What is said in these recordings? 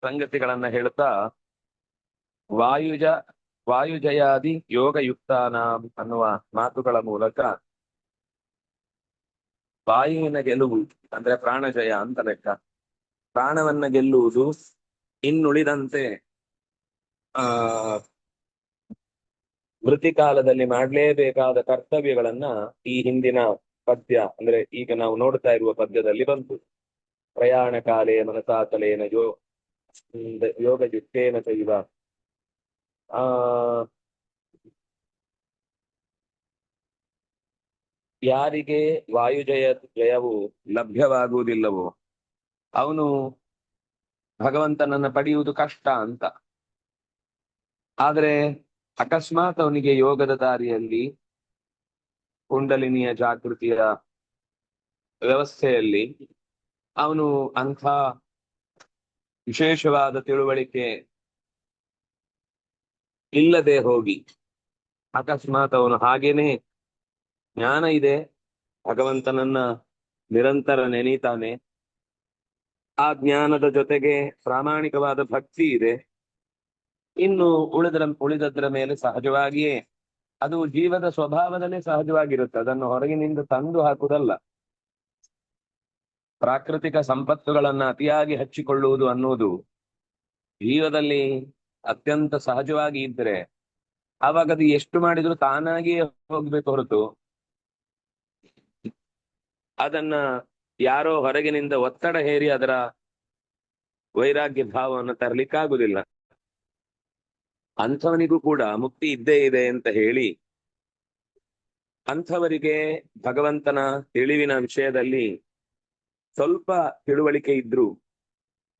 ಸಂಗತಿಗಳನ್ನ ಹೇಳ್ತಾ ವಾಯುಜ ವಾಯುಜಯಾದಿ ಯೋಗಯುಕ್ತಾನಾಂ ಅನ್ನುವ ಮಾತುಗಳ ಮೂಲಕ ವಾಯುವಿನ ಗೆಲುವು ಅಂದ್ರೆ ಪ್ರಾಣಜಯ ಅಂತ ಲೆಕ್ಕ. ಪ್ರಾಣವನ್ನ ಗೆಲ್ಲುವುದು ಇನ್ನುಳಿದಂತೆ ಆ ವೃತ್ತಿಕಾಲದಲ್ಲಿ ಮಾಡಲೇಬೇಕಾದ ಕರ್ತವ್ಯಗಳನ್ನ ಈ ಹಿಂದಿನ ಪದ್ಯ ಅಂದ್ರೆ ಈಗ ನಾವು ನೋಡ್ತಾ ಇರುವ ಪದ್ಯದಲ್ಲಿ ಬಂತು. ಪ್ರಯಾಣ ಕಾಲೇ ಮನಸಾಚಲೇನ ಯೋಗಯುಕ್ತೇನ ಚೈವ. ಆ ಯಾರಿಗೆ ಜಯವು ಲಭ್ಯವಾಗುವುದಿಲ್ಲವೋ ಅವನು ಭಗವಂತನನ್ನ ಪಡೆಯುವುದು ಕಷ್ಟ ಅಂತ. ಆದ್ರೆ ಅಕಸ್ಮಾತ್ ಅವನಿಗೆ ಯೋಗದ ದಾರಿಯಲ್ಲಿ ಕುಂಡಲಿನಿಯ ಜಾಗೃತಿಯ ವ್ಯವಸ್ಥೆಯಲ್ಲಿ ಅವನು ಅಂಥ ವಿಶೇಷವಾದ ತಿಳುವಳಿಕೆ ಇಲ್ಲದೆ ಹೋಗಿ ಅಕಸ್ಮಾತ್ ಅವನು ಹಾಗೇನೆ ಜ್ಞಾನ ಇದೆ, ಭಗವಂತನನ್ನ ನಿರಂತರ ನೆನೀತಾನೆ, ಆ ಜ್ಞಾನದ ಜೊತೆಗೆ ಪ್ರಾಮಾಣಿಕವಾದ ಭಕ್ತಿ ಇದೆ, ಇನ್ನು ಉಳಿದದ್ರ ಮೇಲೆ ಸಹಜವಾಗಿಯೇ ಅದು ಜೀವದ ಸ್ವಭಾವದಲ್ಲೇ ಸಹಜವಾಗಿರುತ್ತೆ. ಅದನ್ನು ಹೊರಗಿನಿಂದ ತಂದು ಹಾಕುವುದಲ್ಲ. ಪ್ರಾಕೃತಿಕ ಸಂಪತ್ತುಗಳನ್ನ ಅತಿಯಾಗಿ ಹಚ್ಚಿಕೊಳ್ಳುವುದು ಅನ್ನುವುದು ಜೀವದಲ್ಲಿ ಅತ್ಯಂತ ಸಹಜವಾಗಿ ಇದ್ರೆ ಆವಾಗ ಅದು ಎಷ್ಟು ಮಾಡಿದ್ರು ತಾನಾಗಿಯೇ ಹೋಗ್ಬೇಕು ಹೊರತು ಅದನ್ನ ಯಾರೋ ಹೊರಗಿನಿಂದ ಒತ್ತಡ ಹೇರಿ ಅದರ ವೈರಾಗ್ಯ ಭಾವವನ್ನು ತರಲಿಕ್ಕಾಗುದಿಲ್ಲ. ಅಂಥವನಿಗೂ ಕೂಡ ಮುಕ್ತಿ ಇದ್ದೇ ಇದೆ ಅಂತ ಹೇಳಿ ಅಂಥವರಿಗೆ ಭಗವಂತನ ತಿಳಿವಿನ ವಿಷಯದಲ್ಲಿ ಸ್ವಲ್ಪ ತಿಳುವಳಿಕೆ ಇದ್ರು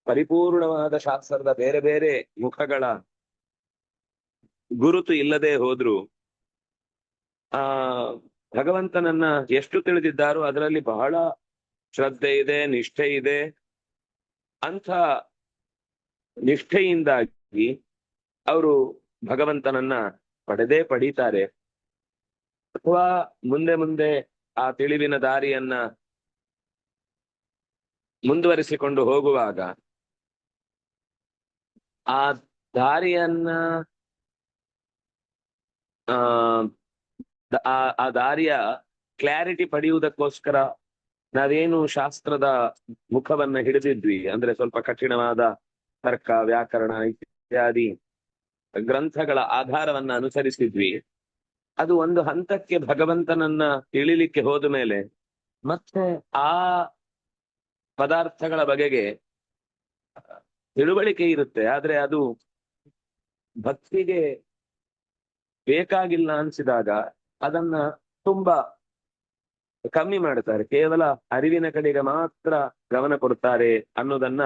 ಪರಿಪೂರ್ಣವಾದ ಶಾಸ್ತ್ರದ ಬೇರೆ ಬೇರೆ ಮುಖಗಳ ಗುರುತು ಇಲ್ಲದೆ ಹೋದ್ರು ಆ ಭಗವಂತನನ್ನ ಎಷ್ಟು ತಿಳಿದಿದ್ದಾರೋ ಅದರಲ್ಲಿ ಬಹಳ ಶ್ರದ್ಧೆ ಇದೆ, ನಿಷ್ಠೆ ಇದೆ. ಅಂಥ ನಿಷ್ಠೆಯಿಂದಾಗಿ ಅವರು ಭಗವಂತನನ್ನ ಪಡೆದೇ ಪಡೀತಾರೆ. ಅಥವಾ ಮುಂದೆ ಮುಂದೆ ಆ ತಿಳಿವಿನ ದಾರಿಯನ್ನ ಮುಂದುವರಿಸಿಕೊಂಡು ಹೋಗುವಾಗ ಆ ದಾರಿಯನ್ನ ಆ ದಾರಿಯ ಕ್ಲಾರಿಟಿ ಪಡೆಯುವುದಕ್ಕೋಸ್ಕರ ನಾವೇನು ಶಾಸ್ತ್ರದ ಮುಖವನ್ನ ಹಿಡಿದಿದ್ವಿ ಅಂದ್ರೆ ಸ್ವಲ್ಪ ಕಠಿಣವಾದ ತರ್ಕ, ವ್ಯಾಕರಣ ಇತ್ಯಾದಿ ಗ್ರಂಥಗಳ ಆಧಾರವನ್ನ ಅನುಸರಿಸಿದ್ವಿ. ಅದು ಒಂದು ಹಂತಕ್ಕೆ ಭಗವಂತನನ್ನ ತಿಳಿಲಿಕ್ಕೆ ಹೋದ ಮೇಲೆ ಮತ್ತೆ ಆ ಪದಾರ್ಥಗಳ ಬಗೆಗೆ ತಿಳುವಳಿಕೆ ಇರುತ್ತೆ, ಆದ್ರೆ ಅದು ಭಕ್ತಿಗೆ ಬೇಕಾಗಿಲ್ಲ ಅನ್ಸಿದಾಗ ಅದನ್ನ ತುಂಬಾ ಕಮ್ಮಿ ಮಾಡ್ತಾರೆ, ಕೇವಲ ಅರಿವಿನ ಕಡೆಗೆ ಮಾತ್ರ ಗಮನ ಕೊಡ್ತಾರೆ ಅನ್ನೋದನ್ನ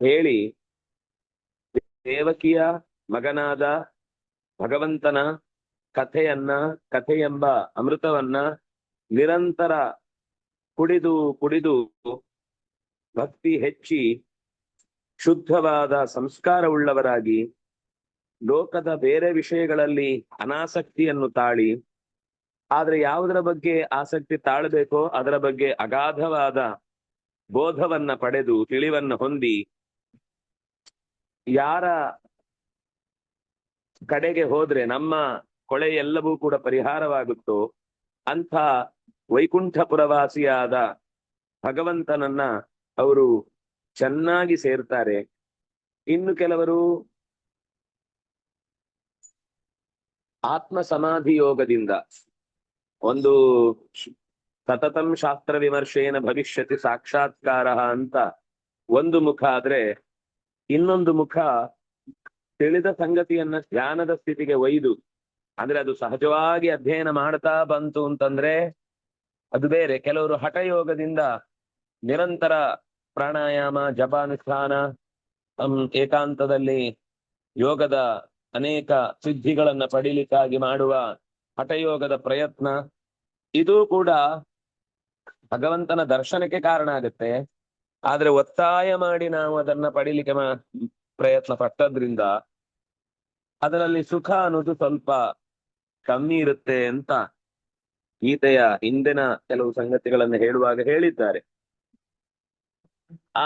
ಹೇಳಿ ದೇವಕಿಯ ಮಗನಾದ ಭಗವಂತನ ಕಥೆಯೆಂಬ ಅಮೃತವನ್ನ ನಿರಂತರ ಕುಡಿದು ಕುಡಿದು ಭಕ್ತಿ ಹೆಚ್ಚಿ ಶುದ್ಧವಾದ ಸಂಸ್ಕಾರವುಳ್ಳವರಾಗಿ ಲೋಕದ ಬೇರೆ ವಿಷಯಗಳಲ್ಲಿ ಅನಾಸಕ್ತಿಯನ್ನು ತಾಳಿ, ಆದ್ರೆ ಯಾವುದರ ಬಗ್ಗೆ ಆಸಕ್ತಿ ತಾಳಬೇಕೋ ಅದರ ಬಗ್ಗೆ ಅಗಾಧವಾದ ಬೋಧವನ್ನ ಪಡೆದು ತಿಳಿವನ್ನ ಹೊಂದಿ ಯಾರ ಕಡೆಗೆ ಹೋದ್ರೆ ನಮ್ಮ ಕೊಳೆ ಎಲ್ಲವೂ ಕೂಡ ಪರಿಹಾರವಾಗುತ್ತೋ ಅಂಥ ವೈಕುಂಠಪುರವಾಸಿಯಾದ ಭಗವಂತನನ್ನ ಅವರು ಚೆನ್ನಾಗಿ ಸೇರ್ತಾರೆ. ಇನ್ನು ಕೆಲವರು ಆತ್ಮ ಸಮಾಧಿ ಯೋಗದಿಂದ ಒಂದು ಸತತಂ ಶಾಸ್ತ್ರ ವಿಮರ್ಶೇನ ಭವಿಷ್ಯತಿ ಸಾಕ್ಷಾತ್ಕಾರ ಅಂತ ಒಂದು ಮುಖ ಆದ್ರೆ, ಇನ್ನೊಂದು ಮುಖ ತಿಳಿದ ಸಂಗತಿಯನ್ನ ಧ್ಯಾನದ ಸ್ಥಿತಿಗೆ ಒಯ್ದು ಅಂದ್ರೆ ಅದು ಸಹಜವಾಗಿ ಅಧ್ಯಯನ ಮಾಡ್ತಾ ಬಂತು ಅಂತಂದ್ರೆ ಅದು ಬೇರೆ. ಕೆಲವರು ಹಠಯೋಗದಿಂದ ನಿರಂತರ ಪ್ರಾಣಾಯಾಮ, ಜಪಾನುಷ್ಠಾನ, ಏಕಾಂತದಲ್ಲಿ ಯೋಗದ ಅನೇಕ ಸಿದ್ಧಿಗಳನ್ನ ಪಡೀಲಿಕ್ಕಾಗಿ ಮಾಡುವ ಹಠಯೋಗದ ಪ್ರಯತ್ನ, ಇದು ಕೂಡ ಭಗವಂತನ ದರ್ಶನಕ್ಕೆ ಕಾರಣ ಆಗುತ್ತೆ. ಆದ್ರೆ ಒತ್ತಾಯ ಮಾಡಿ ನಾವು ಅದನ್ನ ಪಡೀಲಿಕ್ಕೆ ಪ್ರಯತ್ನ ಪಟ್ಟದ್ರಿಂದ ಅದರಲ್ಲಿ ಸುಖ ಅನ್ನೋದು ಸ್ವಲ್ಪ ಕಮ್ಮಿ ಇರುತ್ತೆ ಅಂತ ಗೀತೆಯ ಹಿಂದಿನ ಕೆಲವು ಸಂಗತಿಗಳನ್ನು ಹೇಳುವಾಗ ಹೇಳಿದ್ದಾರೆ.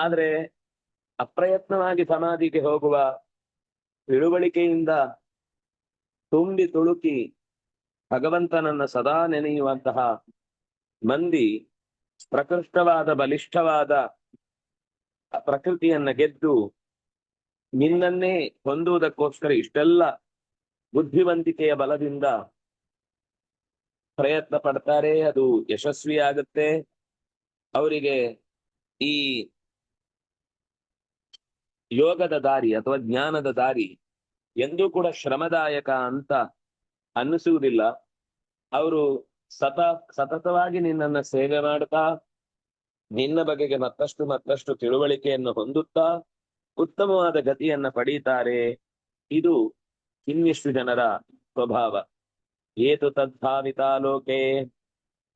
ಆದ್ರೆ ಅಪ್ರಯತ್ನವಾಗಿ ಸಮಾಧಿಗೆ ಹೋಗುವ, ತಿಳುವಳಿಕೆಯಿಂದ ತುಂಬಿ ತುಳುಕಿ ಭಗವಂತನನ್ನ ಸದಾ ನೆನೆಯುವಂತಹ ಮಂದಿ ಪ್ರಕೃಷ್ಟವಾದ ಬಲಿಷ್ಠವಾದ ಪ್ರಕೃತಿಯನ್ನ ಗೆದ್ದು ನಿನ್ನನ್ನೇ ಹೊಂದುವುದಕ್ಕೋಸ್ಕರ ಇಷ್ಟೆಲ್ಲ ಬುದ್ಧಿವಂತಿಕೆಯ ಬಲದಿಂದ ಪ್ರಯತ್ನ ಪಡ್ತಾರೆ. ಅದು ಯಶಸ್ವಿಯಾಗುತ್ತೆ. ಅವರಿಗೆ ಈ ಯೋಗದ ದಾರಿ ಅಥವಾ ಜ್ಞಾನದ ದಾರಿ ಎಂದೂ ಕೂಡ ಶ್ರಮದಾಯಕ ಅಂತ ಅನ್ನಿಸುವುದಿಲ್ಲ. ಅವರು ಸತತವಾಗಿ ನಿನ್ನನ್ನ ಸೇವೆ ಮಾಡ್ತಾ ನಿನ್ನ ಬಗೆಗೆ ಮತ್ತಷ್ಟು ಮತ್ತಷ್ಟು ತಿಳುವಳಿಕೆಯನ್ನು ಹೊಂದುತ್ತಾ ಉತ್ತಮವಾದ ಗತಿಯನ್ನ ಪಡೀತಾರೆ. ಇದು ಇನ್ನಿಷ್ಟು ಜನರ ಸ್ವಭಾವ. ಏತು ತದ್ಭಾವಿತಾ ಲೋಕೆ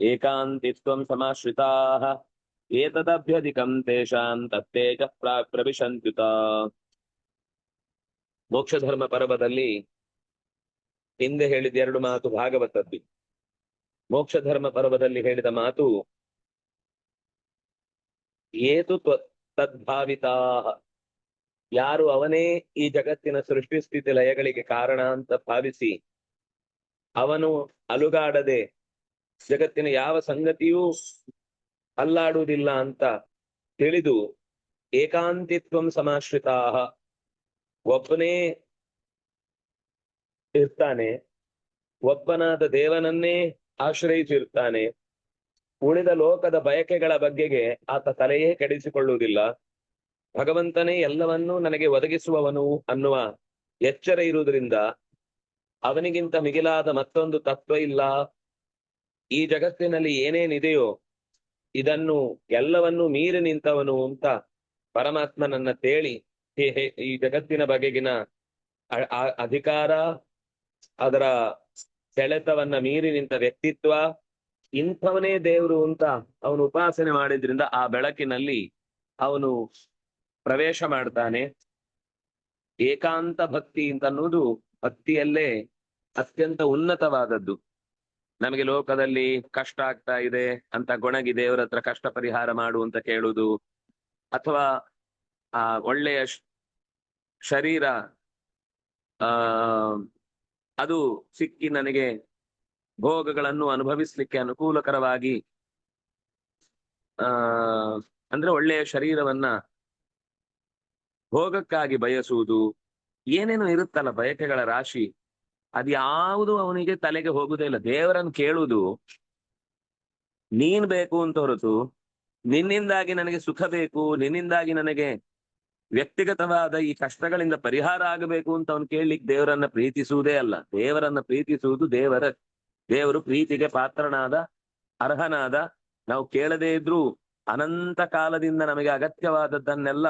ಏಕಾಂತಿತ್ವಂ ಸಮಾಶ್ರಿತಾ ಏತದಭ್ಯಧಿಕಂ ತೇಷಾಂ ತತ್ತೇಜ ಪ್ರಾಕ್ ಪ್ರವಿಶಂತ್ಯುತ. ಮೋಕ್ಷ ಧರ್ಮ ಪರ್ವದಲ್ಲಿ ಹಿಂದೆ ಹೇಳಿದ ಎರಡು ಮಾತು ಭಾಗವತದ್ದು. ಮೋಕ್ಷ ಧರ್ಮ ಪರ್ವದಲ್ಲಿ ಹೇಳಿದ ಮಾತು ಏತು ತದ್ಭಾವಿತಾ, ಯಾರು ಅವನೇ ಈ ಜಗತ್ತಿನ ಸೃಷ್ಟಿ ಸ್ಥಿತಿ ಲಯಗಳಿಗೆ ಕಾರಣ ಅಂತ ಭಾವಿಸಿ ಅವನು ಅಲುಗಾಡದೆ ಜಗತ್ತಿನ ಯಾವ ಸಂಗತಿಯೂ ಅಲ್ಲಾಡುವುದಿಲ್ಲ ಅಂತ ತಿಳಿದು ಏಕಾಂತಿತ್ವಂ ಸಮಾಶ್ರಿತಾ, ಒಬ್ಬನೇ ಇರ್ತಾನೆ, ಒಬ್ಬನಾದ ದೇವನನ್ನೇ ಆಶ್ರಯಿಸಿರ್ತಾನೆ, ಉಳಿದ ಲೋಕದ ಬಯಕೆಗಳ ಬಗೆಗೆ ಆತ ತಲೆಯೇ ಕೆಡಿಸಿಕೊಳ್ಳುವುದಿಲ್ಲ, ಭಗವಂತನೇ ಎಲ್ಲವನ್ನೂ ನನಗೆ ಒದಗಿಸುವವನು ಅನ್ನುವ ಎಚ್ಚರ ಇರುವುದರಿಂದ ಅವನಿಗಿಂತ ಮಿಗಿಲಾದ ಮತ್ತೊಂದು ತತ್ವ ಇಲ್ಲ. ಈ ಜಗತ್ತಿನಲ್ಲಿ ಏನೇನಿದೆಯೋ ಇದನ್ನು ಎಲ್ಲವನ್ನೂ ಮೀರಿ ನಿಂತವನು ಅಂತ ಪರಮಾತ್ಮನನ್ನ ತೇಳಿ ಈ ಜಗತ್ತಿನ ಬಗೆಗಿನ ಅಧಿಕಾರ, ಅದರ ಸೆಳೆತವನ್ನ ಮೀರಿ ನಿಂತ ವ್ಯಕ್ತಿತ್ವ, ಇಂಥವನೇ ದೇವರು ಅಂತ ಅವನು ಉಪಾಸನೆ ಮಾಡಿದ್ರಿಂದ ಆ ಬೆಳಕಿನಲ್ಲಿ ಅವನು ಪ್ರವೇಶ ಮಾಡ್ತಾನೆ. ಏಕಾಂತ ಭಕ್ತಿ ಅಂತ ಅನ್ನೋದು ಭಕ್ತಿಯಲ್ಲೇ ಅತ್ಯಂತ ಉನ್ನತವಾದದ್ದು. ನಮಗೆ ಲೋಕದಲ್ಲಿ ಕಷ್ಟ ಆಗ್ತಾ ಇದೆ ಅಂತ ಗೊಣಗಿ ದೇವರ ಹತ್ರ ಕಷ್ಟ ಪರಿಹಾರ ಮಾಡು ಅಂತ ಕೇಳುವುದು, ಅಥವಾ ಆ ಒಳ್ಳೆಯ ಶರೀರ ಅದು ಸಿಕ್ಕಿ ನನಗೆ ಭೋಗಗಳನ್ನು ಅನುಭವಿಸ್ಲಿಕ್ಕೆ ಅನುಕೂಲಕರವಾಗಿ ಅಂದ್ರೆ ಒಳ್ಳೆಯ ಶರೀರವನ್ನ ಭೋಗಕ್ಕಾಗಿ ಬಯಸುವುದು, ಏನೇನು ಇರುತ್ತಲ್ಲ ಬಯಕೆಗಳ ರಾಶಿ, ಅದ್ಯಾವುದು ಅವನಿಗೆ ತಲೆಗೆ ಹೋಗುದೇ ಇಲ್ಲ. ದೇವರನ್ನು ಕೇಳುವುದು ನೀನ್ ಬೇಕು ಅಂತ ಹೊರತು ನಿನ್ನಿಂದಾಗಿ ನನಗೆ ಸುಖ ಬೇಕು, ನಿನ್ನಿಂದಾಗಿ ನನಗೆ ವ್ಯಕ್ತಿಗತವಾದ ಈ ಕಷ್ಟಗಳಿಂದ ಪರಿಹಾರ ಆಗಬೇಕು ಅಂತ ಅವನು ಕೇಳಲಿಕ್ಕೆ ದೇವರನ್ನ ಪ್ರೀತಿಸುವುದೇ ಅಲ್ಲ. ದೇವರನ್ನ ಪ್ರೀತಿಸುವುದು ದೇವರು ಪ್ರೀತಿಗೆ ಪಾತ್ರನಾದ ಅರ್ಹನಾದ, ನಾವು ಕೇಳದೇ ಇದ್ರೂ ಅನಂತ ಕಾಲದಿಂದ ನಮಗೆ ಅಗತ್ಯವಾದದ್ದನ್ನೆಲ್ಲ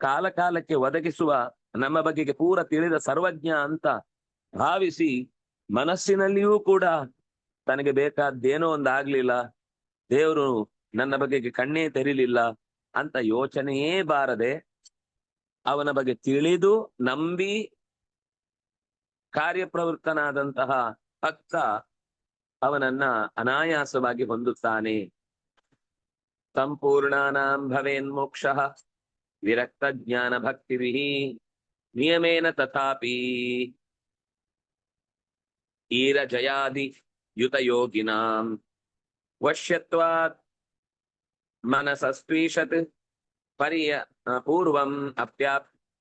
ಕಾಲ ಕಾಲಕ್ಕೆ ಒದಗಿಸುವ, ನಮ್ಮ ಬಗೆಗೆ ಪೂರ ತಿಳಿದ ಸರ್ವಜ್ಞ ಅಂತ ಭಾವಿಸಿ ಮನಸ್ಸಿನಲ್ಲಿಯೂ ಕೂಡ ತನಗೆ ಬೇಕಾದ್ದೇನೋ ಒಂದಾಗ್ಲಿಲ್ಲ, ದೇವರು ನನ್ನ ಬಗೆಗೆ ಕಣ್ಣೇ ತೆರಿಲಿಲ್ಲ ಅಂತ ಯೋಚನೆಯೇ ಬಾರದೆ ಅವನ ಬಗ್ಗೆ ತಿಳಿದು ನಂಬಿ ಕಾರ್ಯಪ್ರವೃತ್ತನಾದಂತಹ ಭಕ್ತ ಅವನನ್ನ ಅನಾಯಾಸವಾಗಿ ಹೊಂದುತ್ತಾನೆ. ಸಂಪೂರ್ಣಾನಾಂ ಭವೇನ್ ಮೋಕ್ಷಃ ವಿರಕ್ತ ಜ್ಞಾನ ಭಕ್ತಿಭಿಃ ನಿಯಮೇನ ತಥಾಪಿ ಈರ ಜಯಾದಿ ಯುತ ಯೋಗಿನಾಂ ವಶ್ಯತ್ವಾತ್ ಮನಸಸ್ತ್ವೀಷತ್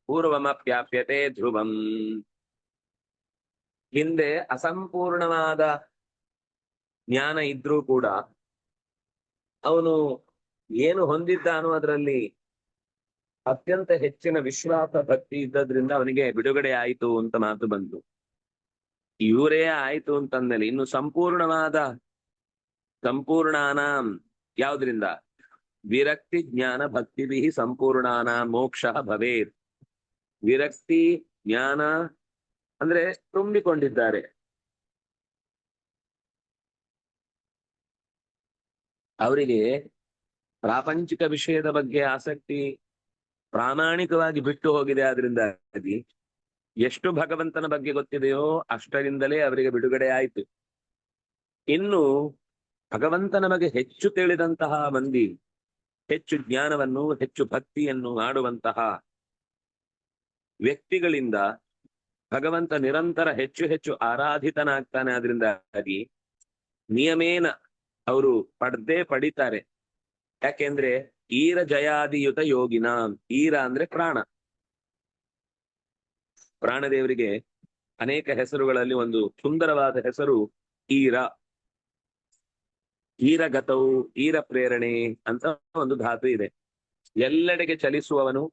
ಪೂರ್ವಮಪ್ಯಾಪ್ಯತೆ ಧ್ರುವಂ. ಹಿಂದೆ ಅಸಂಪೂರ್ಣವಾದ ಜ್ಞಾನ ಇದ್ರೂ ಕೂಡ ಅವನು ಏನು ಹೊಂದಿದ್ದಾನೋ ಅದರಲ್ಲಿ ಅತ್ಯಂತ ಹೆಚ್ಚಿನ ವಿಶ್ವಾಸ ಭಕ್ತಿ ಇದ್ದದ್ರಿಂದ ಅವನಿಗೆ ಬಿಡುಗಡೆ ಆಯಿತು ಅಂತ ಮಾತು ಬಂತು. ಇವರೇ ಆಯ್ತು ಅಂತಂದಲ್ಲಿ ಇನ್ನು ಸಂಪೂರ್ಣಾನಾಂ ಯಾವ್ದ್ರಿಂದ? ವಿರಕ್ತಿ ಜ್ಞಾನ ಭಕ್ತಿಭಿಃ ಸಂಪೂರ್ಣಾನಾಂ ಮೋಕ್ಷ ಭವೇತ್. ವಿರಕ್ತಿ ಜ್ಞಾನ ಅಂದ್ರೆ ತುಂಬಿಕೊಂಡಿದ್ದಾರೆ. ಅವರಿಗೆ ಪ್ರಾಪಂಚಿಕ ವಿಷಯದ ಬಗ್ಗೆ ಆಸಕ್ತಿ ಪ್ರಾಮಾಣಿಕವಾಗಿ ಬಿಟ್ಟು ಹೋಗಿದೆ. ಆದ್ರಿಂದಾಗಿ ಎಷ್ಟು ಭಗವಂತನ ಬಗ್ಗೆ ಗೊತ್ತಿದೆಯೋ ಅಷ್ಟರಿಂದಲೇ ಅವರಿಗೆ ಬಿಡುಗಡೆ ಆಯಿತು. ಇನ್ನು ಭಗವಂತನ ಬಗ್ಗೆ ಹೆಚ್ಚು ತಿಳಿದಂತಹ ಮಂದಿ, ಹೆಚ್ಚು ಜ್ಞಾನವನ್ನು ಹೆಚ್ಚು ಭಕ್ತಿಯನ್ನು ಮಾಡುವಂತಹ ವ್ಯಕ್ತಿಗಳಿಂದ ಭಗವಂತ ನಿರಂತರ ಹೆಚ್ಚು ಹೆಚ್ಚು ಆರಾಧಿತನಾಗ್ತಾನೆ. ಆದ್ರಿಂದಾಗಿ ನಿಯಮೇನ ಅವರು ಪಡಿತಾರೆ. ಯಾಕೆಂದ್ರೆ ಈರ ಜಯಾದಿಯುತ ಯೋಗಿನ, ಈರ ಅಂದ್ರೆ ಪ್ರಾಣದೇವರಿಗೆ ಅನೇಕ ಹೆಸರುಗಳಲ್ಲಿ ಒಂದು ಸುಂದರವಾದ ಹೆಸರು ಈರ. ಈರಗತವು, ಈರ ಪ್ರೇರಣೆ ಅಂತ ಒಂದು ಧಾತು ಇದೆ. ಎಲ್ಲೆಡೆಗೆ ಚಲಿಸುವವನು,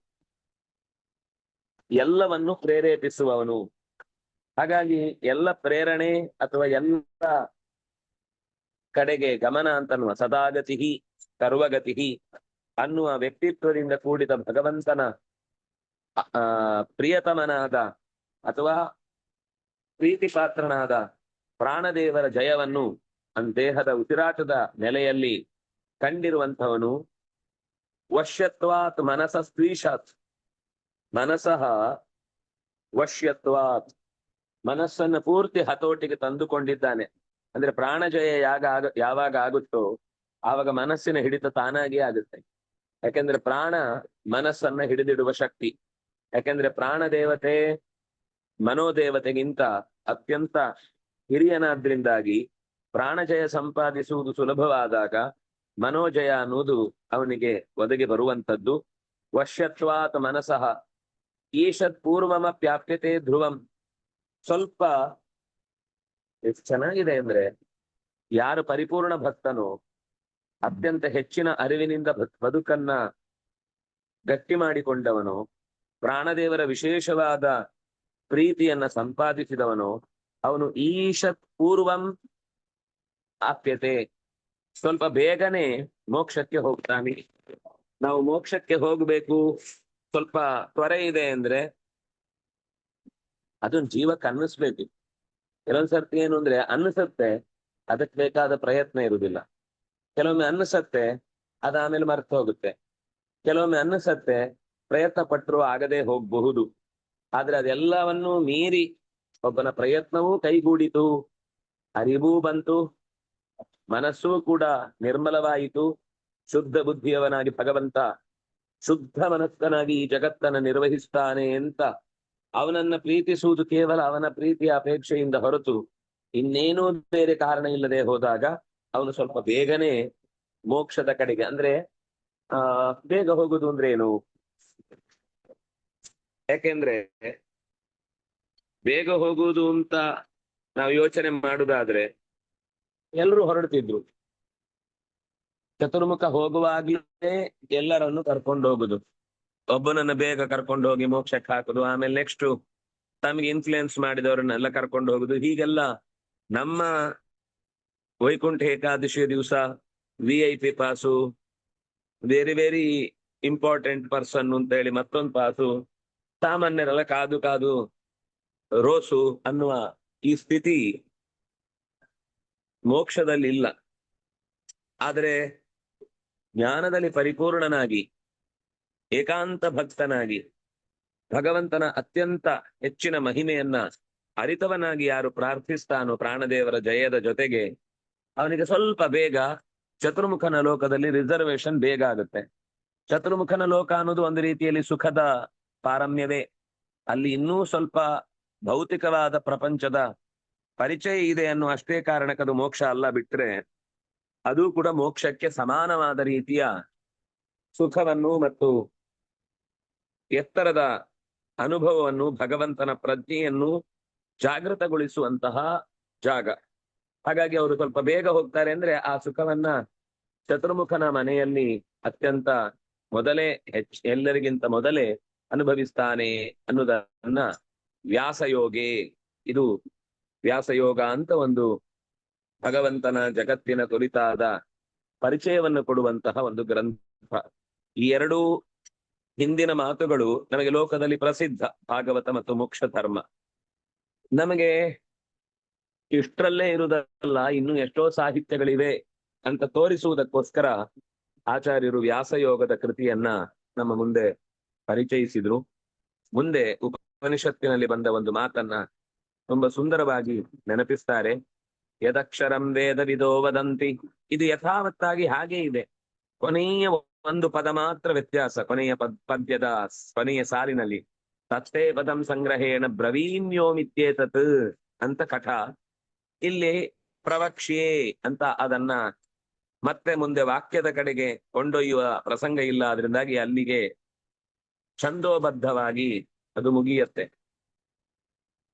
ಎಲ್ಲವನ್ನು ಪ್ರೇರೇಪಿಸುವವನು. ಹಾಗಾಗಿ ಎಲ್ಲ ಪ್ರೇರಣೆ ಅಥವಾ ಎಲ್ಲ ಕಡೆಗೆ ಗಮನ ಅಂತನ್ನುವ ಸದಾಗತಿ ಸರ್ವಗತಿ ಅನ್ನುವ ವ್ಯಕ್ತಿತ್ವದಿಂದ ಕೂಡಿದ ಭಗವಂತನ ಪ್ರಿಯತಮನಾದ ಅಥವಾ ಪ್ರೀತಿ ಪಾತ್ರನಾದ ಪ್ರಾಣದೇವರ ಜಯವನ್ನು ದೇಹದ ಉಸಿರಾಟದ ನೆಲೆಯಲ್ಲಿ ಕಂಡಿರುವಂಥವನು. ವಶ್ಯತ್ವಾತ್ ಮನಸ ಸ್ತ್ರೀಶಾತ್, ಮನಸಃ ವಶ್ಯತ್ವಾತ್, ಮನಸ್ಸನ್ನು ಪೂರ್ತಿ ಹತೋಟಿಗೆ ತಂದುಕೊಂಡಿದ್ದಾನೆ. ಅಂದ್ರೆ ಪ್ರಾಣಜಯ ಯಾವಾಗ ಆಗುತ್ತೋ ಆವಾಗ ಮನಸ್ಸಿನ ಹಿಡಿತ ತಾನಾಗಿ ಆಗುತ್ತೆ. ಯಾಕೆಂದ್ರೆ ಪ್ರಾಣ ಮನಸ್ಸನ್ನ ಹಿಡಿದಿಡುವ ಶಕ್ತಿ. ಯಾಕೆಂದ್ರೆ ಪ್ರಾಣ ದೇವತೆ ಮನೋದೇವತೆಗಿಂತ ಅತ್ಯಂತ ಹಿರಿಯನಾದ್ರಿಂದಾಗಿ ಪ್ರಾಣಜಯ ಸಂಪಾದಿಸುವುದು ಸುಲಭವಾದಾಗ ಮನೋಜಯ ಅನ್ನುವುದು ಅವನಿಗೆ ಒದಗಿ ಬರುವಂಥದ್ದು. ವಶ್ಯತ್ವಾತ್ ಮನಸಃ ಈಶತ್ ಪೂರ್ವಮಪ್ಯಾಪ್ಯತೆ ಧ್ರುವಂ. ಸ್ವಲ್ಪ ಎಷ್ಟು ಚೆನ್ನಾಗಿದೆ ಅಂದ್ರೆ, ಯಾರು ಪರಿಪೂರ್ಣ ಭಕ್ತನೋ, ಅತ್ಯಂತ ಹೆಚ್ಚಿನ ಅರಿವಿನಿಂದ ಬದುಕನ್ನ ಗಟ್ಟಿ ಮಾಡಿಕೊಂಡವನು, ಪ್ರಾಣದೇವರ ವಿಶೇಷವಾದ ಪ್ರೀತಿಯನ್ನ ಸಂಪಾದಿಸಿದವನು, ಅವನು ಈಶತ್ ಪೂರ್ವಂ ಆಪ್ಯತೆ, ಸ್ವಲ್ಪ ಬೇಗನೆ ಮೋಕ್ಷಕ್ಕೆ ಹೋಗ್ತಾನೆ. ನಾವು ಮೋಕ್ಷಕ್ಕೆ ಹೋಗ್ಬೇಕು, ಸ್ವಲ್ಪ ತ್ವರೆ ಇದೆ ಅಂದ್ರೆ ಅದನ್ನ ಜೀವಕ್ಕೆ ಅನ್ನಿಸ್ಬೇಕು. ಕೆಲವೊಂದ್ಸರ್ತಿ ಏನು ಅಂದ್ರೆ ಅನ್ನಿಸತ್ತೆ, ಅದಕ್ಕೆ ಬೇಕಾದ ಪ್ರಯತ್ನ ಇರುವುದಿಲ್ಲ. ಕೆಲವೊಮ್ಮೆ ಅನ್ನಿಸತ್ತೆ, ಅದಾದ್ಮೇಲೆ ಮರ್ತು ಹೋಗುತ್ತೆ. ಕೆಲವೊಮ್ಮೆ ಅನ್ನಿಸತ್ತೆ, ಪ್ರಯತ್ನ ಪಟ್ಟರು ಆಗದೆ ಹೋಗಬಹುದು. ಆದ್ರೆ ಅದೆಲ್ಲವನ್ನೂ ಮೀರಿ ಒಬ್ಬನ ಪ್ರಯತ್ನವೂ ಕೈಗೂಡಿತು, ಅರಿವೂ ಬಂತು, ಮನಸ್ಸೂ ಕೂಡ ನಿರ್ಮಲವಾಯಿತು, ಶುದ್ಧ ಬುದ್ಧಿಯವನಾಗಿ ಭಗವಂತ ಶುದ್ಧ ಮನಸ್ಕನಾಗಿ ಈ ಜಗತ್ತನ್ನ ನಿರ್ವಹಿಸ್ತಾನೆ ಅಂತ ಅವನನ್ನ ಪ್ರೀತಿಸುವುದು ಕೇವಲ ಅವನ ಪ್ರೀತಿಯ ಅಪೇಕ್ಷೆಯಿಂದ ಹೊರತು ಇನ್ನೇನೂ ಬೇರೆ ಕಾರಣ ಇಲ್ಲದೆ ಹೋದಾಗ ಅವನು ಸ್ವಲ್ಪ ಬೇಗನೆ ಮೋಕ್ಷದ ಕಡೆಗೆ, ಅಂದ್ರೆ ಬೇಗ ಹೋಗುದು ಅಂದ್ರೆ ಏನು? ಯಾಕೆಂದ್ರೆ ಬೇಗ ಹೋಗುವುದು ಅಂತ ನಾವು ಯೋಚನೆ ಮಾಡುದಾದ್ರೆ ಎಲ್ಲರೂ ಹೊರಡ್ತಿದ್ರು. ಚತುರ್ಮುಖ ಹೋಗುವಾಗ್ಲೇ ಎಲ್ಲರನ್ನು ಕರ್ಕೊಂಡು ಹೋಗುದು, ಒಬ್ಬನನ್ನ ಬೇಗ ಕರ್ಕೊಂಡು ಹೋಗಿ ಮೋಕ್ಷಕ್ಕೆ ಹಾಕುದು, ಆಮೇಲೆ ನೆಕ್ಸ್ಟ್ ತಮಗೆ ಇನ್ಫ್ಲೂಯೆನ್ಸ್ ಮಾಡಿದವರನ್ನೆಲ್ಲ ಕರ್ಕೊಂಡು ಹೋಗುದು. ಹೀಗೆಲ್ಲ ನಮ್ಮ ವೈಕುಂಠ ಏಕಾದಶಿಯ ದಿವಸ VIP pass, very very important person ಅಂತ ಹೇಳಿ ಮತ್ತೊಂದು ಪಾಸು, ಸಾಮಾನ್ಯರೆಲ್ಲ ಕಾದು ಕಾದು ರೋಸು ಅನ್ನುವ ಈ ಸ್ಥಿತಿ ಮೋಕ್ಷದಲ್ಲಿ ಇಲ್ಲ. ಆದರೆ ಜ್ಞಾನದಲ್ಲಿ ಪರಿಪೂರ್ಣನಾಗಿ ಏಕಾಂತ ಭಕ್ತನಾಗಿ ಭಗವಂತನ ಅತ್ಯಂತ ಹೆಚ್ಚಿನ ಮಹಿಮೆಯನ್ನ ಅರಿತವನಾಗಿ ಯಾರು ಪ್ರಾರ್ಥಿಸ್ತಾನೋ ಪ್ರಾಣದೇವರ ಜಯದ ಜೊತೆಗೆ, ಅವನಿಗೆ ಸ್ವಲ್ಪ ಬೇಗ ಚತುರ್ಮುಖನ ಲೋಕದಲ್ಲಿ ರಿಸರ್ವೇಶನ್ ಬೇಗ ಆಗುತ್ತೆ. ಚತುರ್ಮುಖನ ಲೋಕ ಅನ್ನೋದು ಒಂದು ರೀತಿಯಲ್ಲಿ ಸುಖದ ಪಾರಮ್ಯವೇ. ಅಲ್ಲಿ ಇನ್ನೂ ಸ್ವಲ್ಪ ಭೌತಿಕವಾದ ಪ್ರಪಂಚದ ಪರಿಚಯ ಇದೆ ಅನ್ನೋ ಅಷ್ಟೇ ಕಾರಣಕ್ಕದು ಮೋಕ್ಷ ಅಲ್ಲ. ಬಿಟ್ರೆ ಅದು ಕೂಡ ಮೋಕ್ಷಕ್ಕೆ ಸಮಾನವಾದ ರೀತಿಯ ಸುಖವನ್ನು ಮತ್ತು ಎತ್ತರದ ಅನುಭವವನ್ನು, ಭಗವಂತನ ಪ್ರಜ್ಞೆಯನ್ನು ಜಾಗೃತಗೊಳಿಸುವಂತಹ ಜಾಗ. ಹಾಗಾಗಿ ಅವರು ಸ್ವಲ್ಪ ಬೇಗ ಹೋಗ್ತಾರೆ ಅಂದ್ರೆ ಆ ಸುಖವನ್ನ ಚತುರ್ಮುಖನ ಮನೆಯಲ್ಲಿ ಅತ್ಯಂತ ಮೊದಲೇ ಎಲ್ಲರಿಗಿಂತ ಮೊದಲೇ ಅನುಭವಿಸ್ತಾನೆ ಅನ್ನುವುದನ್ನ ವ್ಯಾಸಯೋಗೆ, ಇದು ವ್ಯಾಸಯೋಗ ಅಂತ ಒಂದು ಭಗವಂತನ ಜಗತ್ತಿನ ಕುರಿತಾದ ಪರಿಚಯವನ್ನು ಕೊಡುವಂತಹ ಒಂದು ಗ್ರಂಥ. ಈ ಎರಡೂ ಹಿಂದಿನ ಮಾತುಗಳು ನಮಗೆ ಲೋಕದಲ್ಲಿ ಪ್ರಸಿದ್ಧ, ಭಾಗವತ ಮತ್ತು ಮೋಕ್ಷ ಧರ್ಮ. ನಮಗೆ ಇಷ್ಟರಲ್ಲೇ ಇರುವುದಲ್ಲ, ಇನ್ನು ಎಷ್ಟೋ ಸಾಹಿತ್ಯಗಳಿವೆ ಅಂತ ತೋರಿಸುವುದಕ್ಕೋಸ್ಕರ ಆಚಾರ್ಯರು ವ್ಯಾಸಯೋಗದ ಕೃತಿಯನ್ನ ನಮ್ಮ ಮುಂದೆ ಪರಿಚಯಿಸಿದ್ರು. ಮುಂದೆ ಉಪನಿಷತ್ತಿನಲ್ಲಿ ಬಂದ ಒಂದು ಮಾತನ್ನ ತುಂಬಾ ಸುಂದರವಾಗಿ ನೆನಪಿಸ್ತಾರೆ. ಯದಕ್ಷರಂ ವೇದ ವಿದೋ ವದಂತಿ, ಇದು ಯಥಾವತ್ತಾಗಿ ಹಾಗೆ ಇದೆ. ಕೊನೆಯ ಒಂದು ಪದ ಮಾತ್ರ ವ್ಯತ್ಯಾಸ ಕೊನೆಯ ಪದ್ಯದ ಕೊನೆಯ ಸಾಲಿನಲ್ಲಿ. ತತ್ತೇ ಪದಂ ಸಂಗ್ರಹೇಣ ಬ್ರವೀಮ್ಯೋಮಿತ್ಯೇತತ್ ಅಂತ ಕಠ. ಇಲ್ಲಿ ಪ್ರವಕ್ಷ್ಯೆ ಅಂತ ಅದನ್ನ ಮತ್ತೆ ಮುಂದೆ ವಾಕ್ಯದ ಕಡೆಗೆ ಕೊಂಡೊಯ್ಯುವ ಪ್ರಸಂಗ ಇಲ್ಲ. ಅದರಿಂದಾಗಿ ಅಲ್ಲಿಗೆ ಛಂದೋಬದ್ಧವಾಗಿ ಅದು ಮುಗಿಯತ್ತೆ.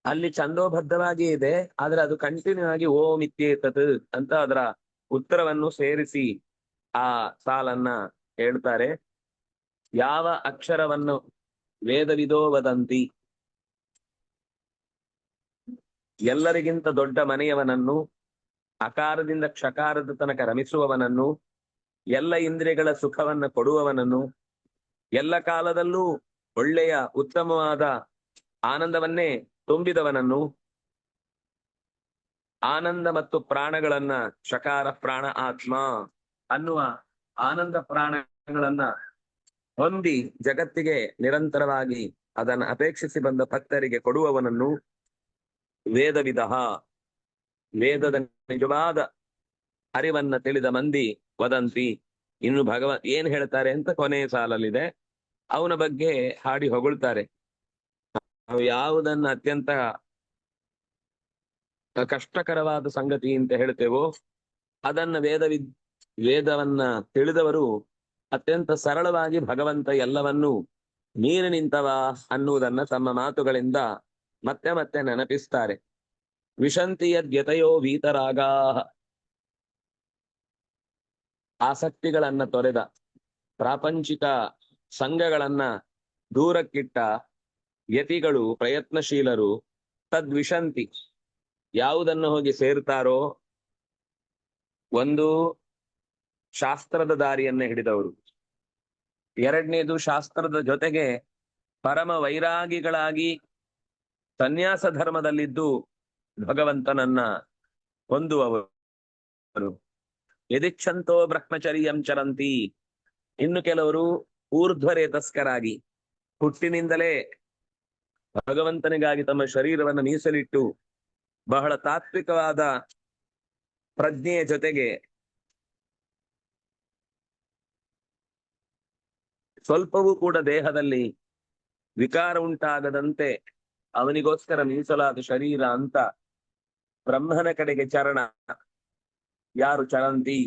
ಅಲ್ಲಿ ಛಂದೋಬದ್ಧವಾಗಿ ಇದೆ, ಆದ್ರೆ ಅದು ಕಂಟಿನ್ಯೂ ಆಗಿ ಓಂ ಇತ್ಯೇತತ್ ಅಂತ ಅದರ ಉತ್ತರವನ್ನು ಸೇರಿಸಿ ಆ ಸಾಲನ್ನ ಹೇಳ್ತಾರೆ. ಯಾವ ಅಕ್ಷರವನ್ನು ವೇದವಿದೋ ವದಂತಿ, ಎಲ್ಲರಿಗಿಂತ ದೊಡ್ಡ ಮನೆಯವನನ್ನು, ಅಕಾರದಿಂದ ಕ್ಷಕಾರದ ತನಕ ರಮಿಸುವವನನ್ನು, ಎಲ್ಲ ಇಂದ್ರಿಯಗಳ ಸುಖವನ್ನ ಕೊಡುವವನನ್ನು, ಎಲ್ಲ ಕಾಲದಲ್ಲೂ ಒಳ್ಳೆಯ ಉತ್ತಮವಾದ ಆನಂದವನ್ನೇ ತುಂಬಿದವನನ್ನು, ಆನಂದ ಮತ್ತು ಪ್ರಾಣಗಳನ್ನ ಶಕಾರ ಪ್ರಾಣ ಆತ್ಮ ಅನ್ನುವ ಆನಂದ ಪ್ರಾಣಗಳನ್ನ ಹೊಂದಿ ಜಗತ್ತಿಗೆ ನಿರಂತರವಾಗಿ ಅದನ್ನು ಅಪೇಕ್ಷಿಸಿ ಬಂದ ಭಕ್ತರಿಗೆ ಕೊಡುವವನನ್ನು ವೇದವಿದ, ವೇದದ ನಿಜವಾದ ಅರಿವನ್ನ ತಿಳಿದ ಮಂದಿ ವದಂತಿ. ಇನ್ನು ಏನ್ ಹೇಳ್ತಾರೆ ಅಂತ ಕೊನೆಯ ಸಾಲಲ್ಲಿದೆ. ಅವನ ಬಗ್ಗೆ ಹಾಡಿ ಹೊಗಳ್ತಾರೆ. ನಾವು ಯಾವುದನ್ನ ಅತ್ಯಂತ ಕಷ್ಟಕರವಾದ ಸಂಗತಿ ಅಂತ ಹೇಳ್ತೇವೋ ಅದನ್ನ ವೇದವನ್ನ ತಿಳಿದವರು ಅತ್ಯಂತ ಸರಳವಾಗಿ ಭಗವಂತ ಎಲ್ಲವನ್ನೂ ನೀರು ನಿಂತವ ಅನ್ನುವುದನ್ನ ತಮ್ಮ ಮಾತುಗಳಿಂದ ಮತ್ತೆ ಮತ್ತೆ ನೆನಪಿಸ್ತಾರೆ. ವಿಶಂತಿಯ ದ್ಯತಯೋ ವೀತರಾಗಾ, ಆಸಕ್ತಿಗಳನ್ನ ತೊರೆದ, ಪ್ರಾಪಂಚಿಕ ಸಂಘಗಳನ್ನ ದೂರಕ್ಕಿಟ್ಟ ಯತಿಗಳು, ಪ್ರಯತ್ನಶೀಲರು ತದ್ವಿಶಂತಿ, ಯಾವುದನ್ನು ಹೋಗಿ ಸೇರ್ತಾರೋ, ಒಂದು ಶಾಸ್ತ್ರದ ದಾರಿಯನ್ನ ಹಿಡಿದವರು, ಎರಡನೇದು ಶಾಸ್ತ್ರದ ಜೊತೆಗೆ ಪರಮ ವೈರಾಗಿಗಳಾಗಿ ಸನ್ಯಾಸ ಧರ್ಮದಲ್ಲಿದ್ದು ಭಗವಂತನನ್ನ ಹೊಂದುವವರು, ಯದಿಚ್ಛಂತೋ ಬ್ರಹ್ಮಚರ್ಯಂ ಚರಂತಿ. ಇನ್ನು ಕೆಲವರು ಊರ್ಧ್ವರೇತಸ್ಕರಾಗಿ ಹುಟ್ಟಿನಿಂದಲೇ ಭಗವಂತನಿಗಾಗಿ ತಮ್ಮ ಶರೀರವನ್ನು ಮೀಸಲಿಟ್ಟು ಬಹಳ ತಾತ್ವಿಕವಾದ ಪ್ರಜ್ಞೆಯ ಜೊತೆಗೆ ಸ್ವಲ್ಪವೂ ಕೂಡ ದೇಹದಲ್ಲಿ ವಿಕಾರ ಉಂಟಾಗದಂತೆ ಅವನಿಗೋಸ್ಕರ ಮೀಸಲಾದ ಶರೀರ ಅಂತ ಬ್ರಹ್ಮನ ಕಡೆಗೆ ಚರಣ ಯಾರು ಚರಂತಿ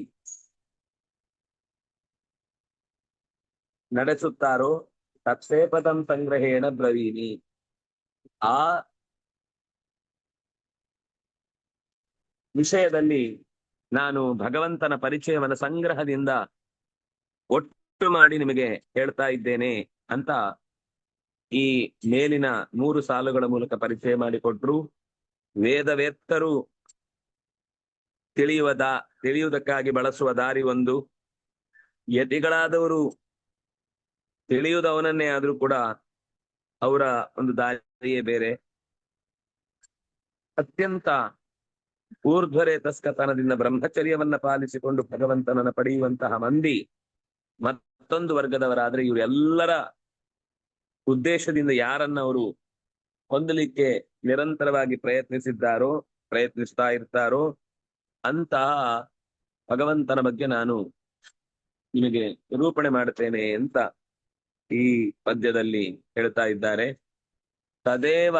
ನಡೆಸುತ್ತಾರೋ ತತ್ಸೇ ಪದಂ ಸಂಗ್ರಹೇಣ ಬ್ರವೀಮಿ. ಆ ವಿಷಯದಲ್ಲಿ ನಾನು ಭಗವಂತನ ಪರಿಚಯವನ್ನ ಸಂಗ್ರಹದಿಂದ ಒಟ್ಟು ಮಾಡಿ ನಿಮಗೆ ಹೇಳ್ತಾ ಇದ್ದೇನೆ ಅಂತ ಈ ಮೇಲಿನ 3 ಸಾಲುಗಳ ಮೂಲಕ ಪರಿಚಯ ಮಾಡಿಕೊಟ್ರು. ವೇದವೇತ್ತರು ತಿಳಿಯುವುದಕ್ಕಾಗಿ ಬಳಸುವ ದಾರಿ ಒಂದು, ಯತಿಗಳಾದವರು ತಿಳಿಯುವುದವನನ್ನೇ ಆದ್ರೂ ಕೂಡ ಅವರ ಒಂದು ದಾರಿಯೇ ಬೇರೆ. ಅತ್ಯಂತ ಊರ್ಧ್ವರೇತಸ್ಕತನದಿಂದ ಬ್ರಹ್ಮಚರ್ಯವನ್ನ ಪಾಲಿಸಿಕೊಂಡು ಭಗವಂತನನ್ನ ಪಡೆಯುವಂತಹ ಮಂದಿ ಮತ್ತೊಂದು ವರ್ಗದವರಾದ್ರೆ, ಇವರೆಲ್ಲರ ಉದ್ದೇಶದಿಂದ ಯಾರನ್ನ ಅವರು ಹೊಂದಲಿಕ್ಕೆ ನಿರಂತರವಾಗಿ ಪ್ರಯತ್ನಿಸ್ತಾ ಇರ್ತಾರೋ ಅಂತಹ ಭಗವಂತನ ಬಗ್ಗೆ ನಾನು ನಿಮಗೆ ನಿರೂಪಣೆ ಮಾಡುತ್ತೇನೆ ಅಂತ ಈ ಪದ್ಯದಲ್ಲಿ ಹೇಳ್ತಾ ಇದ್ದಾರೆ. ತದೇವ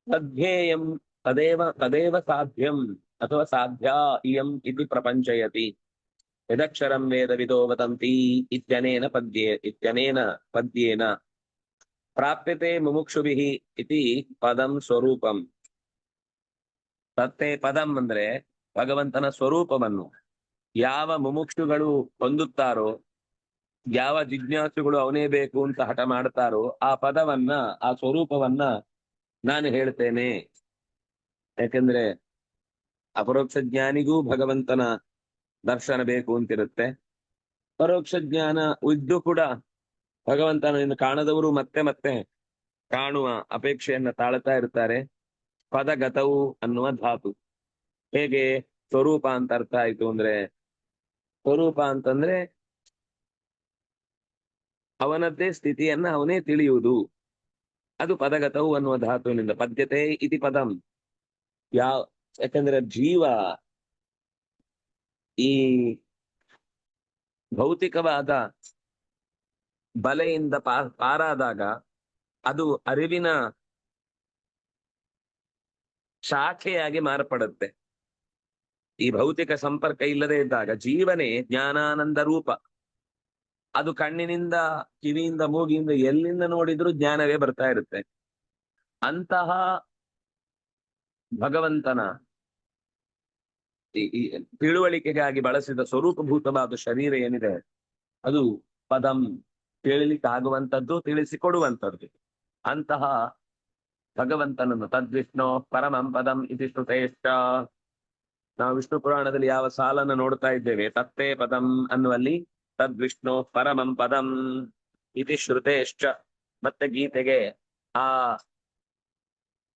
ತದ್ಧ್ಯೇಯಂ ತದೇವ ಸಾಧ್ಯಂ ಅಥವಾ ಸಾಧ್ಯ ಇಯಂ ಇತಿ ಪ್ರಪಂಚಯತಿ ಯದಕ್ಷರಂ ವೇದವಿದೋ ವದಂತಿ ಇತ್ಯನೇನ ಪದ್ಯೇನ ಪ್ರಾಪ್ಯತೆ ಮುಮುಕ್ಷುಭಿಃ ಇತಿ ಪದಂ ಸ್ವರೂಪಂ. ತತ್ತೇ ಪದಂ ಅಂದ್ರೆ ಭಗವಂತನ ಸ್ವರೂಪವನ್ನು ಯಾವ ಮುಮುಕ್ಷುಗಳು ಹೊಂದುತ್ತಾರೋ, ಯಾವ ಜಿಜ್ಞಾಸುಗಳು ಅವನೇ ಬೇಕು ಅಂತ ಹಠ ಮಾಡ್ತಾರೋ ಆ ಪದವನ್ನ, ಆ ಸ್ವರೂಪವನ್ನ ನಾನು ಹೇಳ್ತೇನೆ. ಯಾಕೆಂದ್ರೆ ಅಪರೋಕ್ಷ ಜ್ಞಾನಿಗೂ ಭಗವಂತನ ದರ್ಶನ ಬೇಕು ಅಂತಿರುತ್ತೆ. ಪರೋಕ್ಷ ಜ್ಞಾನ ಇದ್ದು ಕೂಡ ಭಗವಂತನ ಕಾಣದವರು ಮತ್ತೆ ಮತ್ತೆ ಕಾಣುವ ಅಪೇಕ್ಷೆಯನ್ನ ತಾಳ್ತಾ ಇರ್ತಾರೆ. ಪದಗತವು ಅನ್ನುವ ಧಾತು ಹೇಗೆ ಸ್ವರೂಪ ಅಂತ ಅರ್ಥ ಆಯ್ತು ಅಂದ್ರೆ, ಸ್ವರೂಪ ಅಂತಂದ್ರೆ ಅವನದ್ದೇ ಸ್ಥಿತಿಯನ್ನ ಅವನೇ ತಿಳಿಯುವುದು. ಅದು ಪದಗತವು ಅನ್ನುವ ಧಾತುವಿನಿಂದ ಪದ್ಯತೆ ಇತಿ ಪದಂ. ಯಾಕಂದ್ರೆ ಜೀವ ಈ ಭೌತಿಕವಾದ ಬಲೆಯಿಂದ ಪಾರಾದಾಗ ಅದು ಅರಿವಿನ ಶಾಖೆಯಾಗಿ ಮಾರ್ಪಡುತ್ತೆ. ಈ ಭೌತಿಕ ಸಂಪರ್ಕ ಇಲ್ಲದೆ ಇದ್ದಾಗ ಜೀವನೇ ಜ್ಞಾನಾನಂದ ರೂಪ. ಅದು ಕಣ್ಣಿನಿಂದ, ಕಿವಿಯಿಂದ, ಮೂಗಿಯಿಂದ ಎಲ್ಲಿಂದ ನೋಡಿದ್ರೂ ಜ್ಞಾನವೇ ಬರ್ತಾ ಇರುತ್ತೆ. ಅಂತಹ ಭಗವಂತನ ಈ ತಿಳುವಳಿಕೆಗಾಗಿ ಬಳಸಿದ ಸ್ವರೂಪಭೂತವಾದ ಶರೀರ ಏನಿದೆ ಅದು ಪದಂ, ತಿಳಿಲಿಕ್ಕಾಗುವಂಥದ್ದು, ತಿಳಿಸಿಕೊಡುವಂಥದ್ದು. ಅಂತಹ ಭಗವಂತನನ್ನು ತದ್ವಿಷ್ಣು ಪರಮಂ ಪದಂ ಇತಿ ಶ್ರುತೇಶ್ಚ. ನಾವು ವಿಷ್ಣು ಪುರಾಣದಲ್ಲಿ ಯಾವ ಸಾಲನ್ನು ನೋಡ್ತಾ ಇದ್ದೇವೆ, ತತ್ತೇ ಪದಂ ಅನ್ನುವಲ್ಲಿ ತದ್ವಿಷ್ಣು ಪರಮಂ ಪದಂ ಇತಿ ಶ್ರುತೇಶ್ಚ. ಮತ್ತೆ ಗೀತೆಗೆ ಆ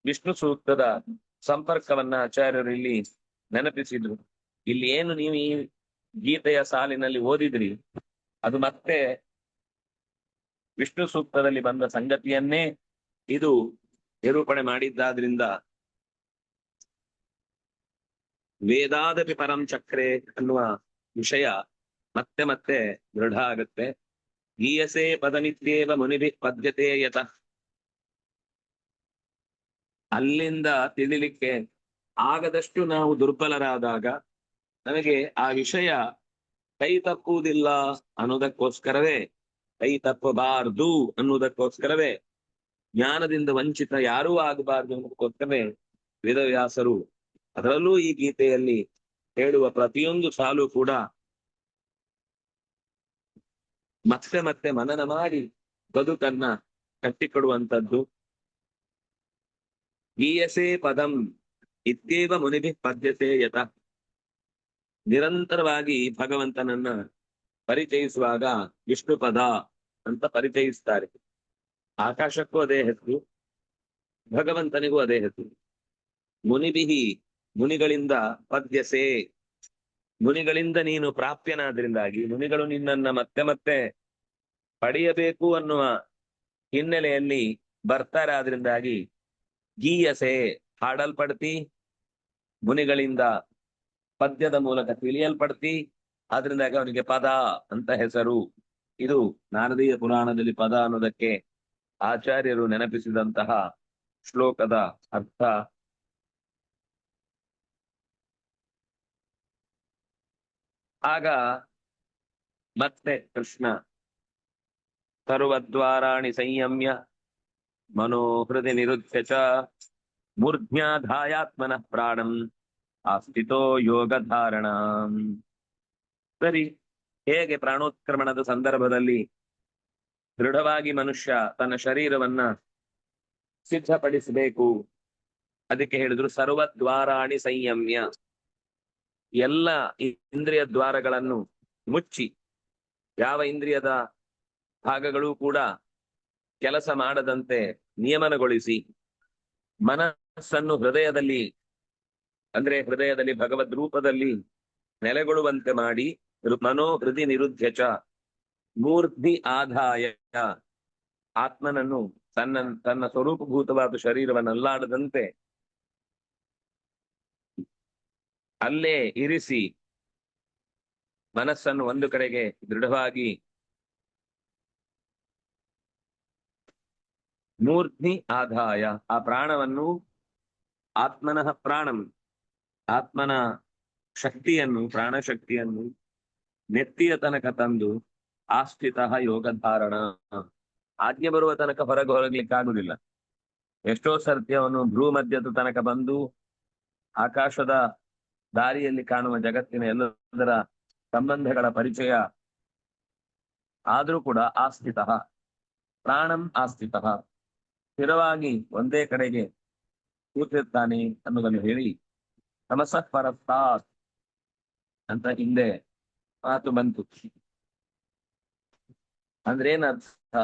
ವಿಷ್ಣು ಸೂಕ್ತದ ಸಂಪರ್ಕವನ್ನ ಆಚಾರ್ಯರು ಇಲ್ಲಿ ನೆನಪಿಸಿದ್ರು. ಇಲ್ಲಿ ಏನು ನೀವು ಈ ಗೀತೆಯ ಸಾಲಿನಲ್ಲಿ ಓದಿದ್ರಿ ಅದು ಮತ್ತೆ ವಿಷ್ಣು ಸೂಕ್ತದಲ್ಲಿ ಬಂದ ಸಂಗತಿಯನ್ನೇ ಇದು ನಿರೂಪಣೆ ಮಾಡಿದ್ದಾದ್ರಿಂದ ವೇದಾದಪಿ ಪರಂ ಚಕ್ರೆ ಅನ್ನುವ ವಿಷಯ ಮತ್ತೆ ಮತ್ತೆ ದೃಢ ಆಗುತ್ತೆ. ಗೀಯಸೆ ಪದಮಿತ್ಯೇವ ಮುನಿಭಿ ಪದ್ಯತೆ ಯತ. ಅಲ್ಲಿಂದ ತಿಳಿಲಿಕ್ಕೆ ಆಗದಷ್ಟು ನಾವು ದುರ್ಬಲರಾದಾಗ ನಮಗೆ ಆ ವಿಷಯ ಕೈ ತಪ್ಪುವುದಿಲ್ಲ ಅನ್ನೋದಕ್ಕೋಸ್ಕರವೇ, ಕೈ ತಪ್ಪಬಾರ್ದು ಅನ್ನುವುದಕ್ಕೋಸ್ಕರವೇ, ಜ್ಞಾನದಿಂದ ವಂಚಿತ ಯಾರೂ ಆಗಬಾರ್ದು ಅನ್ನೋದಕ್ಕೋಸ್ಕರವೇ ವೇದವ್ಯಾಸರು ಅದರಲ್ಲೂ ಈ ಗೀತೆಯಲ್ಲಿ ಹೇಳುವ ಪ್ರತಿಯೊಂದು ಸಾಲು ಕೂಡ ಮತ್ತೆ ಮತ್ತೆ ಮನನ ಮಾಡಿ ಬದುಕನ್ನ ಕಟ್ಟಿಕೊಡುವಂಥದ್ದು. ಗೀಯಸೆ ಪದಂ ಇತ್ಯೇವ ಮುನಿಭಿ ಪದ್ಯತೆ ಯತ. ನಿರಂತರವಾಗಿ ಭಗವಂತನನ್ನ ಪರಿಚಯಿಸುವಾಗ ವಿಷ್ಣು ಪದ ಅಂತ ಪರಿಚಯಿಸ್ತಾರೆ. ಆಕಾಶಕ್ಕೂ ಅದೇ ಹೆಸರು, ಭಗವಂತನಿಗೂ ಅದೇ ಹೆಸರು. ಮುನಿಭಿಹಿ, ಮುನಿಗಳಿಂದ ಪದ್ಯಸೆ, ಮುನಿಗಳಿಂದ ನೀನು ಪ್ರಾಪ್ಯನಾದ್ರಿಂದಾಗಿ ಮುನಿಗಳು ನಿನ್ನನ್ನ ಮತ್ತೆ ಮತ್ತೆ ಪಡೆಯಬೇಕು ಅನ್ನುವ ಹಿನ್ನೆಲೆಯಲ್ಲಿ ಬರ್ತಾರೆ. ಆದ್ರಿಂದಾಗಿ ಗೀಯಸೆ, ಹಾಡಲ್ಪಡ್ತಿ, ಮುನಿಗಳಿಂದ ಪದ್ಯದ ಮೂಲಕ ತಿಳಿಯಲ್ಪಡ್ತಿ, ಆದ್ರಿಂದಾಗಿ ಅವನಿಗೆ ಪದ ಅಂತ ಹೆಸರು. ಇದು ನಾರದೀಯ ಪುರಾಣದಲ್ಲಿ ಪದ ಅನ್ನೋದಕ್ಕೆ ಆಚಾರ್ಯರು ನೆನಪಿಸಿದಂತಹ ಶ್ಲೋಕದ ಅರ್ಥ. ಆಗ ಮತ್ತೆ ಕೃಷ್ಣ ಸರ್ವದ್ವಾರಾಣಿ ಸಂಯಮ್ಯ ಮನೋಹೃದಿ ನಿರುದ್ಯ ಚ ಮೂರ್ಧ್ಯಾಧಾಯಾತ್ಮನಃ ಪ್ರಾಣಂ ಆಸ್ಥಿತೋ ಯೋಗಧಾರಣ. ಸರಿ, ಹೇಗೆ ಪ್ರಾಣೋತ್ಕ್ರಮಣದ ಸಂದರ್ಭದಲ್ಲಿ ದೃಢವಾಗಿ ಮನುಷ್ಯ ತನ್ನ ಶರೀರವನ್ನ ಸಿದ್ಧಪಡಿಸಬೇಕು, ಅದಕ್ಕೆ ಹೇಳಿದ್ರು ಸರ್ವದ್ವಾರಾಣಿ ಸಂಯಮ್ಯ. ಎಲ್ಲ ಇಂದ್ರಿಯ ದ್ವಾರಗಳನ್ನು ಮುಚ್ಚಿ, ಯಾವ ಇಂದ್ರಿಯದ ಭಾಗಗಳು ಕೂಡ ಕೆಲಸ ಮಾಡದಂತೆ ನಿಯಮನಗೊಳಿಸಿ, ಮನಸ್ಸನ್ನು ಹೃದಯದಲ್ಲಿ, ಅಂದ್ರೆ ಹೃದಯದಲ್ಲಿ ಭಗವದ್ ರೂಪದಲ್ಲಿ ನೆಲೆಗೊಳ್ಳುವಂತೆ ಮಾಡಿ, ಮನೋಹೃದಿ ನಿರುದ್ಯ ಚ ಮೂರ್ಧಿ ಆದಾಯ, ಆತ್ಮನನ್ನು ತನ್ನ ಸ್ವರೂಪಭೂತವಾದ ಶರೀರವನ್ನಲ್ಲಾಡದಂತೆ ಅಲ್ಲೇ ಇರಿಸಿ ಮನಸ್ಸನ್ನು ಒಂದು ಕಡೆಗೆ ದೃಢವಾಗಿ ಮೂರ್ಧ್ನಿ ಆದಾಯ, ಆ ಪ್ರಾಣವನ್ನು ಆತ್ಮನಃ ಪ್ರಾಣಂ, ಆತ್ಮನ ಶಕ್ತಿಯನ್ನು, ಪ್ರಾಣಶಕ್ತಿಯನ್ನು ನೆತ್ತಿಯ ತನಕ ತಂದು ಆಸ್ಥಿತ ಯೋಗಧಾರಣ. ಆಜ್ಞೆ ಬರುವ ತನಕ ಹೊರಗೆ ಹೊರಗ್ಲಿಕ್ಕಾಗುದಿಲ್ಲ. ಎಷ್ಟೋ ಸರ್ತಿ ಅವನು ಭ್ರೂ ಮಧ್ಯದ ತನಕ ಬಂದು ಆಕಾಶದ ದಾರಿಯಲ್ಲಿ ಕಾಣುವ ಜಗತ್ತಿನ ಎಲ್ಲದರ ಸಂಬಂಧಗಳ ಪರಿಚಯ ಆದ್ರೂ ಕೂಡ ಆಸ್ಥಿತ ಪ್ರಾಣಂ ಆಸ್ಥಿತ, ಸ್ಥಿರವಾಗಿ ಒಂದೇ ಕಡೆಗೆ ಕೂತಿರ್ತಾನೆ ಅನ್ನೋದನ್ನು ಹೇಳಿ ತಮಸಃ ಪರಸ್ತಾತ್ ಅಂತ ಹಿಂದೆ ಮಾತು ಬಂತು. ಅಂದ್ರೇನರ್ಥ?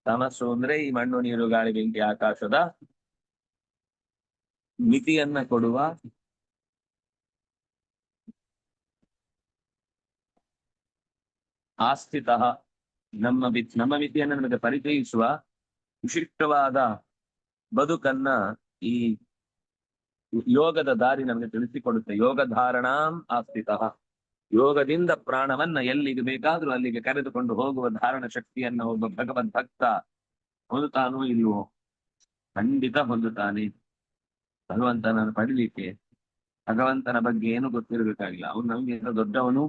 ತಮಸ್ಸು ಅಂದ್ರೆ ಈ ಮಣ್ಣು ನೀರು ಗಾಳಿ ಬೆಂಕಿ ಆಕಾಶದ ಮಿತಿಯನ್ನ ಕೊಡುವ, ಆಸ್ಥಿತ ನಮ್ಮ ಮಿತಿಯನ್ನು ನಮಗೆ ಪರಿಚಯಿಸುವ ವಿಶಿಷ್ಟವಾದ ಬದುಕನ್ನ ಈ ಯೋಗದ ದಾರಿ ನಮಗೆ ತಿಳಿಸಿಕೊಡುತ್ತೆ. ಯೋಗ ಧಾರಣಾಂ ಆಸ್ಥಿತ, ಯೋಗದಿಂದ ಪ್ರಾಣವನ್ನ ಎಲ್ಲಿಗೆ ಬೇಕಾದ್ರೂ ಅಲ್ಲಿಗೆ ಕರೆದುಕೊಂಡು ಹೋಗುವ ಧಾರಣ ಶಕ್ತಿಯನ್ನ ಒಬ್ಬ ಭಗವದ್ ಭಕ್ತ ಹೊಂದುತ್ತಾನೋ ಇಲ್ವೋ? ಖಂಡಿತ ಹೊಂದುತ್ತಾನೆ. ಭಗವಂತನನ್ನು ಪಡಿಲಿಕ್ಕೆ ಭಗವಂತನ ಬಗ್ಗೆ ಏನು ಗೊತ್ತಿರಬೇಕಾಗಿಲ್ಲ. ಅವನು ನಮ್ಗೆ ದೊಡ್ಡವನು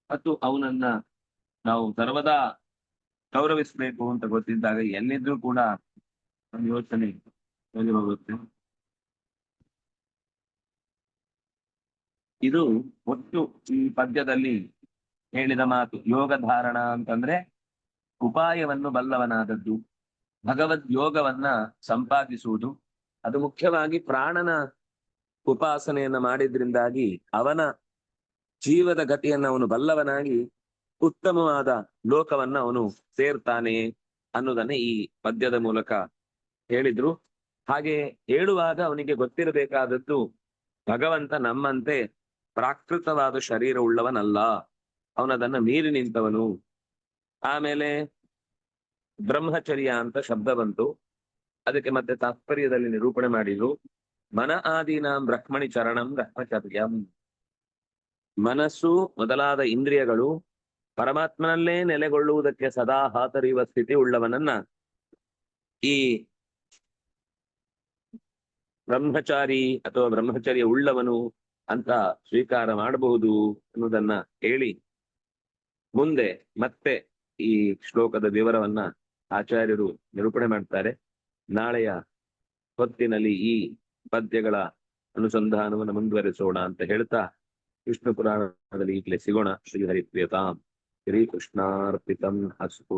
ಮತ್ತು ಅವನನ್ನ ನಾವು ಸರ್ವದಾ ಗೌರವಿಸ್ಬೇಕು ಅಂತ ಗೊತ್ತಿದ್ದಾಗ ಎಲ್ಲಿದ್ರೂ ಕೂಡ ಒಂದು ಯೋಚನೆ ಹೋಗುತ್ತೆ. ಇದು ಒಟ್ಟು ಈ ಪದ್ಯದಲ್ಲಿ ಹೇಳಿದ ಮಾತು. ಯೋಗ ಧಾರಣ ಅಂತಂದ್ರೆ ಉಪಾಯವನ್ನು ಬಲ್ಲವನಾದದ್ದು, ಭಗವದ್ ಯೋಗವನ್ನ ಸಂಪಾದಿಸುವುದು. ಅದು ಮುಖ್ಯವಾಗಿ ಪ್ರಾಣನ ಉಪಾಸನೆಯನ್ನ ಮಾಡಿದ್ರಿಂದಾಗಿ ಅವನ ಜೀವದ ಗತಿಯನ್ನ ಅವನು ಬಲ್ಲವನಾಗಿ ಉತ್ತಮವಾದ ಲೋಕವನ್ನ ಅವನು ಸೇರ್ತಾನೆ ಅನ್ನೋದನ್ನೇ ಈ ಪದ್ಯದ ಮೂಲಕ ಹೇಳಿದ್ರು. ಹಾಗೆ ಹೇಳುವಾಗ ಅವನಿಗೆ ಗೊತ್ತಿರಬೇಕಾದದ್ದು ಭಗವಂತ ನಮ್ಮಂತೆ ಪ್ರಾಕೃತವಾದ ಶರೀರ ಉಳ್ಳವನಲ್ಲ, ಅವನದನ್ನ ಮೀರಿ ನಿಂತವನು. ಆಮೇಲೆ ಬ್ರಹ್ಮಚರ್ಯ ಅಂತ ಶಬ್ದ ಬಂತು, ಅದಕ್ಕೆ ಮತ್ತೆ ತಾತ್ಪರ್ಯದಲ್ಲಿ ನಿರೂಪಣೆ ಮಾಡಿದ್ರು. ಮನ ಆದೀನಾಂ ಬ್ರಹ್ಮಣಿ ಚರಣಂ ಬ್ರಹ್ಮಚರ್ಯಂ. ಮನಸ್ಸು ಮೊದಲಾದ ಇಂದ್ರಿಯಗಳು ಪರಮಾತ್ಮನಲ್ಲೇ ನೆಲೆಗೊಳ್ಳುವುದಕ್ಕೆ ಸದಾ ಹಾತರಿಯುವ ಸ್ಥಿತಿ ಉಳ್ಳವನನ್ನ ಈ ಬ್ರಹ್ಮಚಾರಿ ಅಥವಾ ಬ್ರಹ್ಮಚರ್ಯ ಉಳ್ಳವನು ಅಂತ ಸ್ವೀಕಾರ ಮಾಡಬಹುದು ಅನ್ನೋದನ್ನ ಹೇಳಿ ಮುಂದೆ ಮತ್ತೆ ಈ ಶ್ಲೋಕದ ವಿವರವನ್ನ ಆಚಾರ್ಯರು ನಿರೂಪಣೆ ಮಾಡ್ತಾರೆ. ನಾಳೆಯ ಹೊತ್ತಿನಲ್ಲಿ ಈ ಪದ್ಯಗಳ ಅನುಸಂಧಾನವನ್ನು ಮುಂದುವರೆಸೋಣ ಅಂತ ಹೇಳ್ತಾ ವಿಷ್ಣು ಪುರಾಣದಲ್ಲಿ ಈಗಲೇ ಸಿಗೋಣ. ಶ್ರೀ ಹರಿಪ್ರಿಯತಾಂ ಶ್ರೀಕೃಷ್ಣಾರ್ಪಿತಂ ಅಸ್ತು.